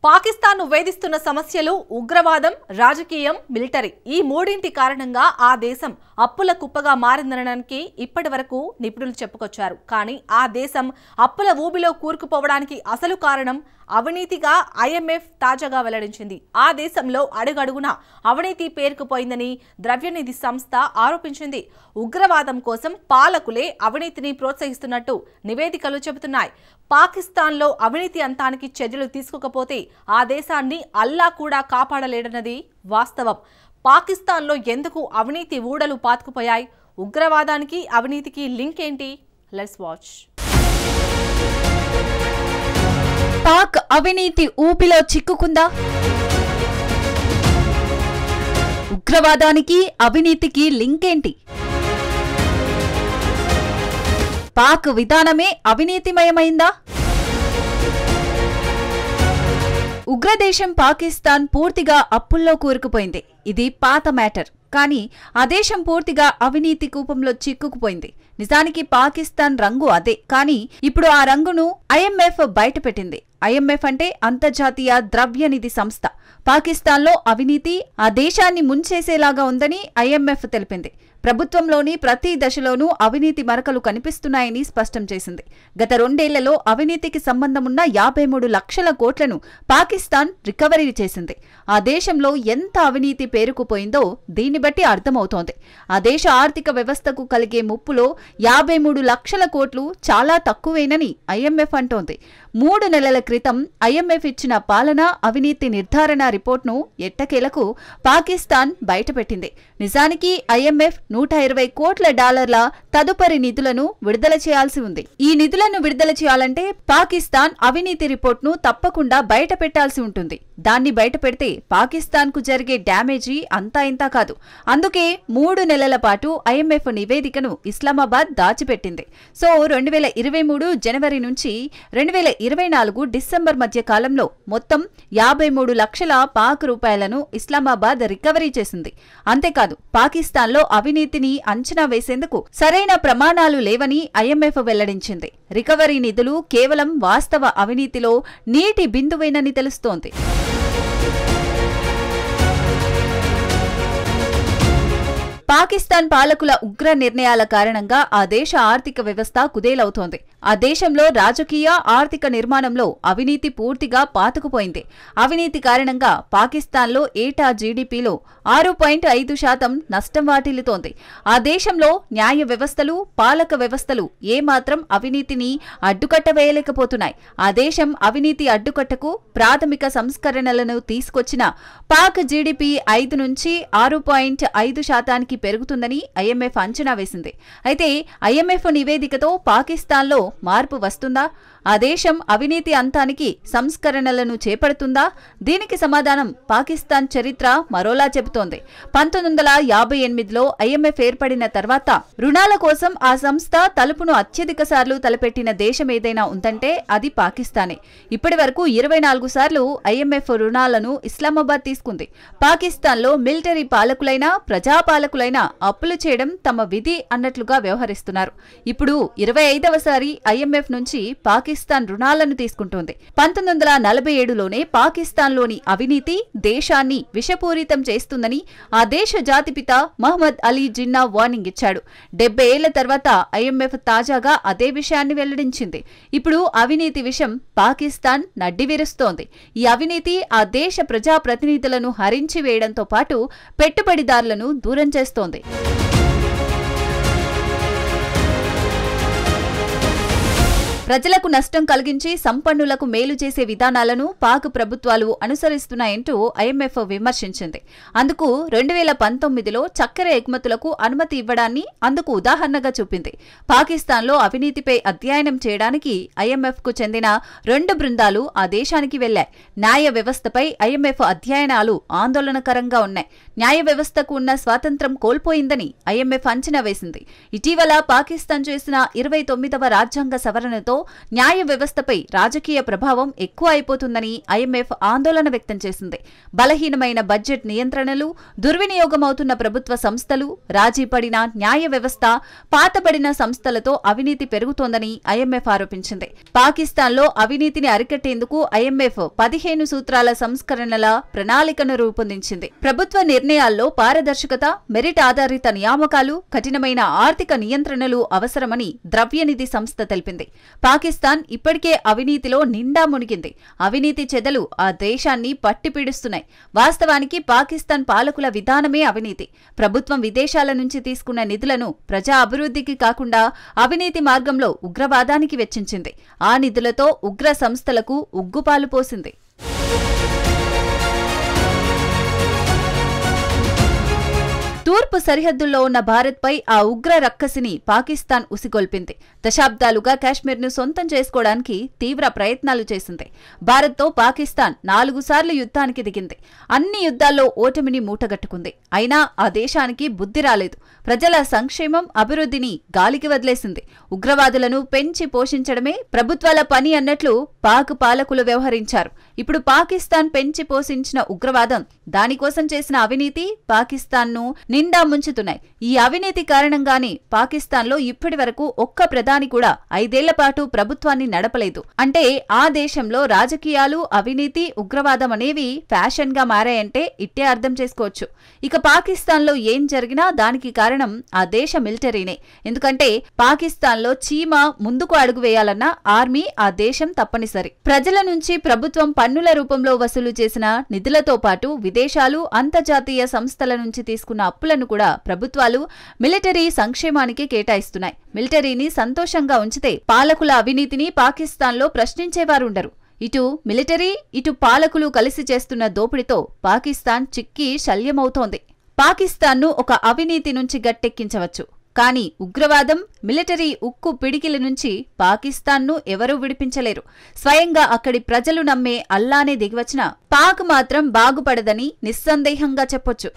పాకిస్తాన్ వేధిస్తున్న సమస్యలు ఉగ్రవాదం, రాజకీయం, మిలిటరీ ఈ మూడింటి కారణంగా ఆ దేశం అప్పుల కుప్పగా మారిందనడానికి ఇప్పటివరకు నిపుణులు చెప్పుకొచ్చారు. కానీ ఆ దేశం అప్పుల ఊబిలో కూరుకుపోవడానికి అసలు కారణం అవినీతిగా ఐఎంఎఫ్ తాజాగా వెల్లడించింది. ఆ దేశంలో అడుగడుగునా అవినీతి పేరుకుపోయిందని ద్రవ్యనిధి సంస్థ ఆరోపించింది. ఉగ్రవాదం కోసం పాలకులే అవినీతిని ప్రోత్సహిస్తున్నట్టు నివేదికలు చెబుతున్నాయి. పాకిస్తాన్లో అవినీతి అంతానికి చర్యలు తీసుకోకపోతే ఆ దేశాన్ని అల్లా కూడా కాపాడలేడన్నది వాస్తవం. పాకిస్తాన్లో ఎందుకు అవినీతి ఊడలు పాతుకుపోయాయి? ఉగ్రవాదానికి అవినీతికి లింక్ ఏంటి? Let's watch. పాక్ అవినీతి ఊపిలో చిక్కుకుందా? ఉగ్రవాదానికి అవినీతికి లింక్ ఏంటి? పాక్ విధానమే అవినీతిమయమైందా? ఉగ్రదేశం పాకిస్తాన్ పూర్తిగా అప్పుల్లో కూరుకుపోయింది. ఇది పాత మ్యాటర్. కానీ ఆ దేశం పూర్తిగా అవినీతి కూపంలో చిక్కుకుపోయింది. నిజానికి పాకిస్తాన్ రంగు అదే. కానీ ఇప్పుడు ఆ రంగును ఐఎంఎఫ్ బయటపెట్టింది. ఐఎంఎఫ్ అంటే అంతర్జాతీయ ద్రవ్యనిధి సంస్థ. పాకిస్తాన్లో అవినీతి ఆ దేశాన్ని ముంచేసేలాగా ఉందని ఐఎంఎఫ్ తెలిపింది. ప్రభుత్వంలోని ప్రతి దశలోనూ అవినీతి మరకలు కనిపిస్తున్నాయని స్పష్టం చేసింది. గత 2 ఏళ్లలో అవినీతికి సంబంధమున్న 53 లక్షల కోట్లను పాకిస్తాన్ రికవరీ చేసింది. ఆ దేశంలో ఎంత అవినీతి పేరుకుపోయిందో దీన్ని బట్టి అర్థమవుతోంది. ఆ దేశ ఆర్థిక వ్యవస్థకు కలిగే ముప్పులో 53 లక్షల కోట్లు చాలా తక్కువేనని ఐఎంఎఫ్ అంటోంది. 3 నెలల క్రితం ఐఎంఎఫ్ ఇచ్చిన పాలనా అవినీతి నిర్ధారణ రిపోర్ట్ను ఎట్టకేలకు పాకిస్తాన్ బయటపెట్టింది. నిజానికి ఐఎంఎఫ్ $120 కోట్ల తదుపరి నిధులను విడుదల చేయాల్సి ఉంది. ఈ నిధులను విడుదల చేయాలంటే పాకిస్తాన్ అవినీతి రిపోర్ట్ను తప్పకుండా బయట పెట్టాల్సి ఉంటుంది. దాన్ని బయట పెడితే పాకిస్తాన్ కు జరిగే డ్యామేజీ అంతా ఇంతా కాదు. అందుకే 3 నెలల పాటు ఐఎంఎఫ్ నివేదికను ఇస్లామాబాద్ దాచిపెట్టింది. సో 2023 జనవరి నుంచి 2024 డిసెంబర్ మధ్య కాలంలో మొత్తం 53 లక్షల పాక్ రూపాయలను ఇస్లామాబాద్ రికవరీ చేసింది. అంతేకాదు పాకిస్తాన్లో అవినీతిని అంచనా వేసేందుకు సరైన ప్రమాణాలు లేవని ఐఎంఎఫ్ వెల్లడించింది. రికవరీ నిధులు కేవలం వాస్తవ అవినీతిలో నీటి బిందువేనని తెలుస్తోంది. పాకిస్తాన్ పాలకుల ఉగ్ర నిర్ణయాల కారణంగా ఆ దేశ ఆర్థిక వ్యవస్థ కుదేలవుతోంది. ఆ దేశంలో రాజకీయ, ఆర్థిక నిర్మాణంలో అవినీతి పూర్తిగా పాతుకుపోయింది. అవినీతి కారణంగా పాకిస్తాన్లో ఏటా జీడీపీలో 6.5% నష్టం వాటిల్లుతోంది. ఆ దేశంలో న్యాయ వ్యవస్థలు, పాలక వ్యవస్థలు ఏమాత్రం అవినీతిని అడ్డుకట్ట వేయలేకపోతున్నాయి. ఆ దేశం అవినీతి అడ్డుకట్టకు ప్రాథమిక సంస్కరణలను తీసుకొచ్చిన పాక్ జీడీపీ 5 నుంచి 6.5% పెరుగుతుందని ఐఎంఎఫ్ అంచనా వేసింది. అయితే ఐఎంఎఫ్ నివేదికతో పాకిస్తాన్లో మార్పు వస్తుందా? ఆ దేశం అవినీతి అంతానికి సంస్కరణలను చేపడుతుందా? దీనికి సమాధానం పాకిస్తాన్ చరిత్ర మరోలా చెబుతోంది. 1958లో ఐఎంఎఫ్ ఏర్పడిన తర్వాత రుణాల కోసం ఆ సంస్థ తలుపును అత్యధిక సార్లు తలపెట్టిన దేశం ఏదైనా ఉందంటే అది పాకిస్తానే. ఇప్పటి వరకు 24 సార్లు ఐఎంఎఫ్ రుణాలను ఇస్లామాబాద్ తీసుకుంది. పాకిస్తాన్లో మిలిటరీ పాలకులైనా, ప్రజాపాలకులైనా అప్పులు చేయడం తమ విధి అన్నట్లుగా వ్యవహరిస్తున్నారు. ఇప్పుడు 25వసారి ఐఎంఎఫ్ నుంచి పాకిస్తాన్ రుణాలను తీసుకుంటోంది. 1947లోనే పాకిస్తాన్లోని అవినీతి దేశాన్ని విషపూరితం చేస్తుందని ఆ దేశ జాతిపిత మహమ్మద్ అలీ జిన్నా వార్నింగ్ ఇచ్చాడు. 70 ఏళ్ల తర్వాత ఐఎంఎఫ్ తాజాగా అదే విషయాన్ని వెల్లడించింది. ఇప్పుడు అవినీతి విషయం పాకిస్తాన్ నడ్డివిరుస్తోంది. ఈ అవినీతి ఆ దేశ ప్రజాప్రతినిధులను హరించి వేయడంతో పాటు పెట్టుబడిదారులను దూరం చేస్తోంది. ప్రజలకు నష్టం కలిగించి సంపన్నులకు మేలు చేసే విధానాలను పాక్ ప్రభుత్వాలు అనుసరిస్తున్నాయంటూ ఐఎంఎఫ్ విమర్శించింది. అందుకు 2019లో చక్కెర ఎగుమతులకు అనుమతి ఇవ్వడాన్ని అందుకు ఉదాహరణగా చూపింది. పాకిస్తాన్లో అవినీతిపై అధ్యయనం చేయడానికి ఐఎంఎఫ్కు చెందిన 2 బృందాలు ఆ దేశానికి వెళ్లాయి. న్యాయ వ్యవస్థపై ఐఎంఎఫ్ అధ్యయనాలు ఆందోళనకరంగా ఉన్నాయి. న్యాయ వ్యవస్థకు ఉన్న స్వాతంత్ర్యం కోల్పోయిందని ఐఎంఎఫ్ అంచనా వేసింది. ఇటీవల పాకిస్తాన్ చేసిన 29వ రాజ్యాంగ సవరణతో న్యాయ వ్యవస్థపై రాజకీయ ప్రభావం ఎక్కువ అయిపోతుందని ఐఎంఎఫ్ ఆందోళన వ్యక్తం చేసింది. బలహీనమైన బడ్జెట్ నియంత్రణలు, దుర్వినియోగమవుతున్న ప్రభుత్వ సంస్థలు, రాజీ పడిన న్యాయ వ్యవస్థ, పాతబడిన సంస్థలతో అవినీతి పెరుగుతోందని ఐఎంఎఫ్ ఆరోపించింది. పాకిస్తాన్లో అవినీతిని అరికట్టేందుకు ఐఎంఎఫ్ 15 సూత్రాల సంస్కరణల ప్రణాళికను రూపొందించింది. ప్రభుత్వ నిర్ణయాల్లో పారదర్శకత, మెరిట్ ఆధారిత నియామకాలు, కఠినమైన ఆర్థిక నియంత్రణలు అవసరమని ద్రవ్యనిధి సంస్థ తెలిపింది. పాకిస్తాన్ ఇప్పటికే అవినీతిలో నిండా మునిగింది. అవినీతి చెదలు ఆ దేశాన్ని పట్టిపీడిస్తున్నాయి. వాస్తవానికి పాకిస్తాన్ పాలకుల విధానమే అవినీతి. ప్రభుత్వం విదేశాల నుంచి తీసుకున్న నిధులను ప్రజా అభివృద్ధికి కాకుండా అవినీతి మార్గంలో ఉగ్రవాదానికి వెచ్చించింది. ఆ నిధులతో ఉగ్ర సంస్థలకు ఉగ్గుపాలు పోసింది. తూర్పు సరిహద్దుల్లో ఉన్న భారత్పై ఆ ఉగ్ర రక్కసిని పాకిస్తాన్ ఉసిగొల్పింది. దశాబ్దాలుగా కాశ్మీర్ను సొంతం చేసుకోవడానికి తీవ్ర ప్రయత్నాలు చేసింది. భారత్తో పాకిస్తాన్ 4 సార్లు యుద్ధానికి దిగింది. అన్ని యుద్ధాల్లో ఓటమిని మూటగట్టుకుంది. అయినా ఆ దేశానికి బుద్ధి రాలేదు. ప్రజల సంక్షేమం, అభివృద్ధిని గాలికి వదిలేసింది. ఉగ్రవాదులను పెంచి పోషించడమే ప్రభుత్వాల పని అన్నట్లు పాక్ పాలకులు వ్యవహరించారు. ఇప్పుడు పాకిస్తాన్ పెంచి పోషించిన ఉగ్రవాదం, దానికోసం చేసిన అవినీతి పాకిస్తాన్ను నిండా ముంచుతున్నాయి. ఈ అవినీతి కారణంగానే పాకిస్తాన్లో ఇప్పటి వరకు ఒక్క ప్రధాని కూడా 5 ఏళ్ల పాటు ప్రభుత్వాన్ని నడపలేదు. అంటే ఆ దేశంలో రాజకీయాలు, అవినీతి, ఉగ్రవాదం అనేవి ఫ్యాషన్ గా మారాయంటే ఇట్టే అర్థం చేసుకోవచ్చు. ఇక పాకిస్తాన్లో ఏం జరిగినా దానికి కారణం ఆ దేశ మిలిటరీనే. ఎందుకంటే పాకిస్తాన్లో చీమ ముందుకు అడుగు వేయాలన్నా ఆర్మీ, ఆ దేశం తప్పనిసరి. ప్రజల నుంచి ప్రభుత్వం పన్నుల రూపంలో వసూలు చేసిన నిధులతో పాటు విదేశాలు, అంతర్జాతీయ సంస్థల నుంచి తీసుకున్న అప్పులను కూడా ప్రభుత్వాలు మిలిటరీ సంక్షేమానికి కేటాయిస్తున్నాయి. మిలిటరీని సంతోషంగా ఉంచితే పాలకుల అవినీతిని పాకిస్తాన్లో ప్రశ్నించేవారుండరు. ఇటు మిలిటరీ, ఇటు పాలకులు కలిసి చేస్తున్న దోపిడితో పాకిస్తాన్ చిక్కి శల్యమవుతోంది. పాకిస్తాన్ను ఒక అవినీతి నుంచి గట్టెక్కించవచ్చు, కానీ ఉగ్రవాదం, మిలిటరీ ఉక్కు పిడికిల నుంచి పాకిస్తాన్ను ఎవరూ విడిపించలేరు. స్వయంగా అక్కడి ప్రజలు నమ్మే అల్లానే దిగివచ్చిన పాక్ మాత్రం బాగుపడదని నిస్సందేహంగా చెప్పొచ్చు.